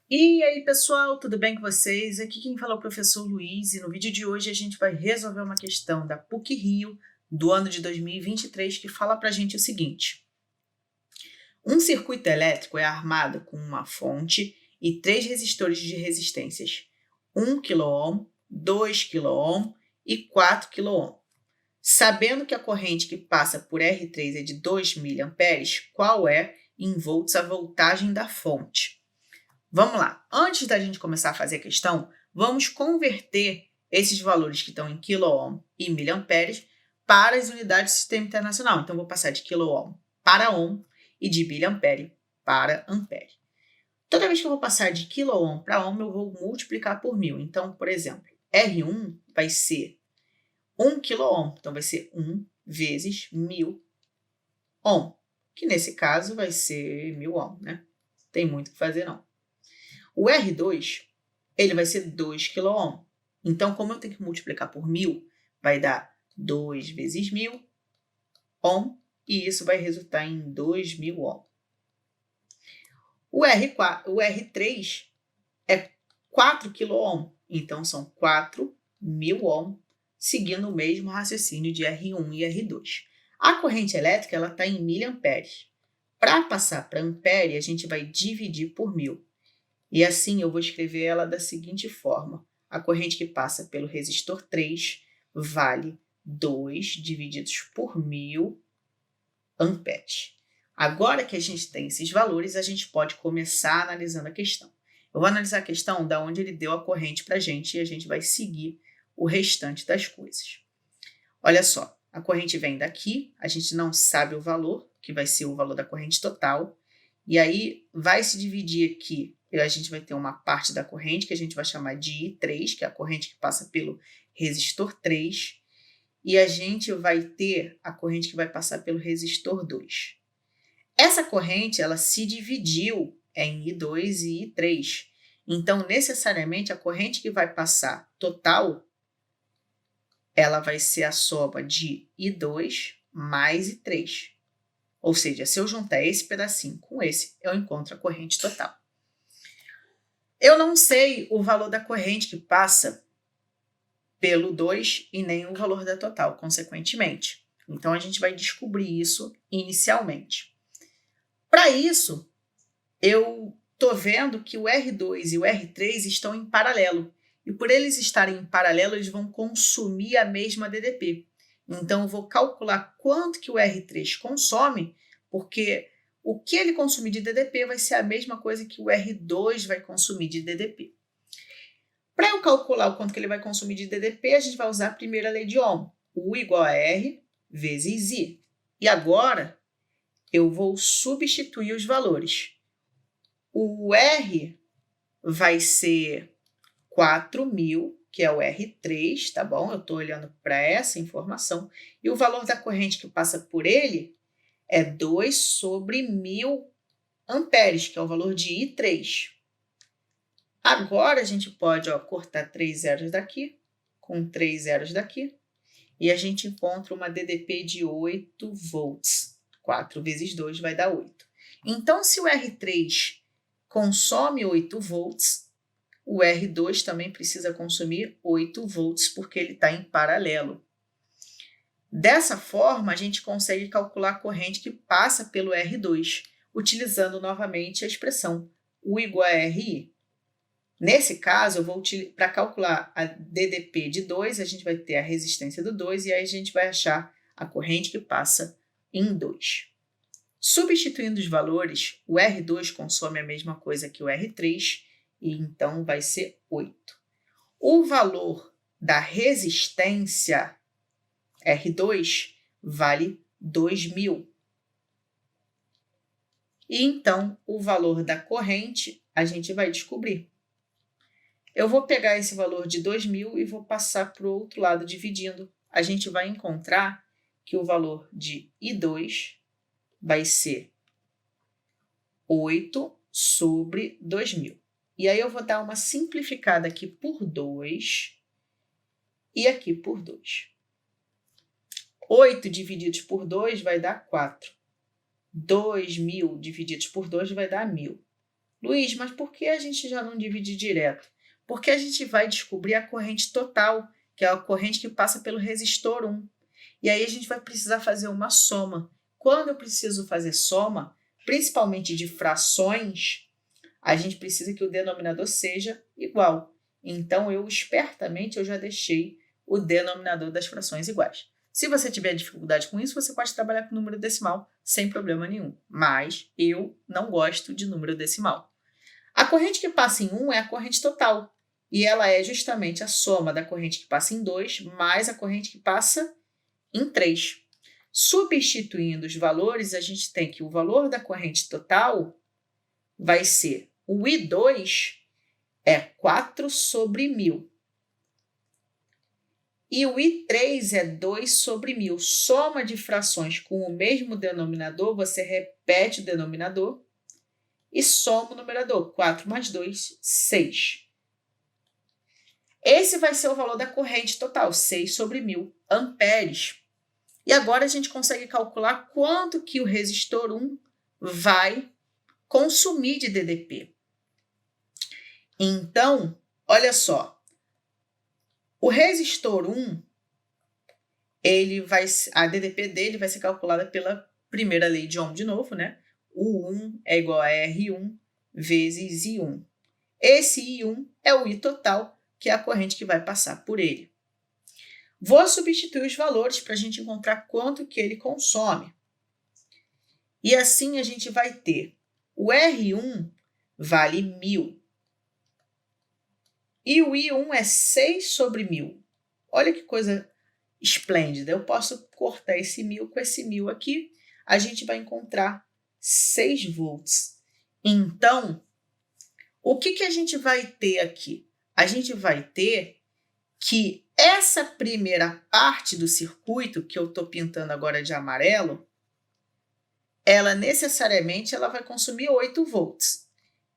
E aí, pessoal, tudo bem com vocês? Aqui quem fala é o professor Luiz e no vídeo de hoje a gente vai resolver uma questão da PUC-Rio do ano de 2023 que fala pra gente o seguinte: um circuito elétrico é armado com uma fonte e 3 resistores de resistências, 1 kΩ, 2 kΩ e 4 kΩ. Sabendo que a corrente que passa por R3 é de 2 mA, qual é, em volts, a voltagem da fonte? Vamos lá, antes da gente começar a fazer a questão, vamos converter esses valores que estão em kΩ e miliamperes para as unidades do Sistema Internacional. Então, vou passar de kΩ para ohm e de miliampere para ampere. Toda vez que eu vou passar de kΩ para ohm, eu vou multiplicar por 1000. Então, por exemplo, R1 vai ser 1 kΩ, então vai ser 1 vezes 1000 ohm, que nesse caso vai ser 1000 ohm, né? Tem muito o que fazer não. O R2, ele vai ser 2 kΩ. Então, como eu tenho que multiplicar por 1000, vai dar 2 vezes 1000 ohm, e isso vai resultar em 2000 ohm. O R3 é 4 kΩ, então são 4000 ohm, seguindo o mesmo raciocínio de R1 e R2. A corrente elétrica está em miliamperes. Para passar para ampere, a gente vai dividir por 1000. E assim eu vou escrever ela da seguinte forma: a corrente que passa pelo resistor 3 vale 2 divididos por 1000 amperes. Agora que a gente tem esses valores, a gente pode começar analisando a questão. Eu vou analisar a questão da onde ele deu a corrente para a gente e a gente vai seguir o restante das coisas. Olha só, a corrente vem daqui, a gente não sabe o valor, que vai ser o valor da corrente total, e aí vai se dividir aqui. A gente vai ter uma parte da corrente que a gente vai chamar de I3, que é a corrente que passa pelo resistor 3, e a gente vai ter a corrente que vai passar pelo resistor 2. Essa corrente, ela se dividiu em I2 e I3. Então, necessariamente, a corrente que vai passar total, ela vai ser a soma de I2 mais I3. Ou seja, se eu juntar esse pedacinho com esse, eu encontro a corrente total. Eu não sei o valor da corrente que passa pelo 2 e nem o valor da total, consequentemente. Então, a gente vai descobrir isso inicialmente. Para isso, eu estou vendo que o R2 e o R3 estão em paralelo. E por eles estarem em paralelo, eles vão consumir a mesma DDP. Então, eu vou calcular quanto que o R3 consome, porque o que ele consumir de DDP vai ser a mesma coisa que o R2 vai consumir de DDP. Para eu calcular o quanto que ele vai consumir de DDP, a gente vai usar a primeira lei de Ohm. U igual a R vezes I. E agora, eu vou substituir os valores. O R vai ser 4000, que é o R3, tá bom? Eu estou olhando para essa informação. E o valor da corrente que passa por ele é 2 sobre 1000 amperes, que é o valor de I3. Agora, a gente pode cortar 3 zeros daqui, com 3 zeros daqui, e a gente encontra uma DDP de 8 volts. 4 vezes 2 vai dar 8. Então, se o R3 consome 8 volts, o R2 também precisa consumir 8 volts, porque ele está em paralelo. Dessa forma, a gente consegue calcular a corrente que passa pelo R2, utilizando novamente a expressão U igual a RI. Nesse caso, para calcular a DDP de 2, a gente vai ter a resistência do 2 e aí a gente vai achar a corrente que passa em 2. Substituindo os valores, o R2 consome a mesma coisa que o R3 e então vai ser 8. O valor da resistência R2 vale 2000. E então o valor da corrente a gente vai descobrir. Eu vou pegar esse valor de 2000 e vou passar para o outro lado dividindo. A gente vai encontrar que o valor de I2 vai ser 8 sobre 2000. E aí eu vou dar uma simplificada aqui por 2 e aqui por 2. 8 divididos por 2 vai dar 4. 2000 divididos por 2 vai dar 1000. Luiz, mas por que a gente já não divide direto? Porque a gente vai descobrir a corrente total, que é a corrente que passa pelo resistor 1. E aí a gente vai precisar fazer uma soma. Quando eu preciso fazer soma, principalmente de frações, a gente precisa que o denominador seja igual. Então, espertamente, eu já deixei o denominador das frações iguais. Se você tiver dificuldade com isso, você pode trabalhar com número decimal sem problema nenhum. Mas eu não gosto de número decimal. A corrente que passa em 1 é a corrente total. E ela é justamente a soma da corrente que passa em 2 mais a corrente que passa em 3. Substituindo os valores, a gente tem que o valor da corrente total vai ser o I2 é 4 sobre 1000. E o I3 é 2 sobre 1000. Soma de frações com o mesmo denominador, você repete o denominador e soma o numerador. 4 mais 2, 6. Esse vai ser o valor da corrente total, 6 sobre 1000 amperes. E agora a gente consegue calcular quanto que o resistor 1 vai consumir de DDP. Então, olha só, o resistor 1, a DDP dele vai ser calculada pela primeira lei de Ohm de novo, né? O 1 é igual a R1 vezes I1. Esse I1 é o I total, que é a corrente que vai passar por ele. Vou substituir os valores para a gente encontrar quanto que ele consome. E assim a gente vai ter o R1 vale 1000. E o I1 é 6 sobre 1000. Olha que coisa esplêndida. Eu posso cortar esse 1000 com esse 1000 aqui. A gente vai encontrar 6 volts. Então, o que a gente vai ter aqui? A gente vai ter que essa primeira parte do circuito, que eu estou pintando agora de amarelo, ela necessariamente vai consumir 8 volts.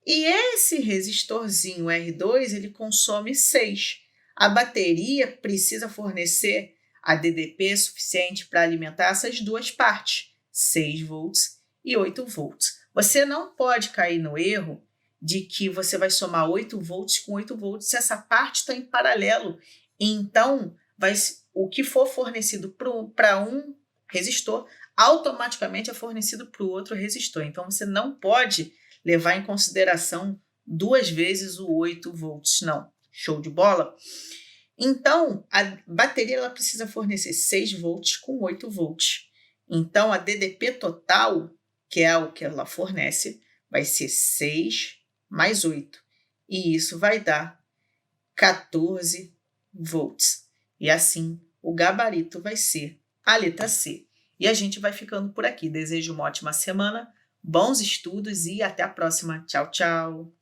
E esse resistorzinho R2, ele consome 6. A bateria precisa fornecer a DDP suficiente para alimentar essas duas partes, 6 volts e 8 volts. Você não pode cair no erro de que você vai somar 8 volts com 8 volts se essa parte está em paralelo. Então, o que for fornecido para um resistor, automaticamente é fornecido para o outro resistor. Então, você não pode levar em consideração 2 vezes o 8 volts, não. Show de bola? Então, a bateria ela precisa fornecer 6 volts com 8 volts. Então, a DDP total, que é o que ela fornece, vai ser 6 mais 8. E isso vai dar 14 volts. E assim, o gabarito vai ser a letra C. E a gente vai ficando por aqui. Desejo uma ótima semana, bons estudos e até a próxima. Tchau, tchau!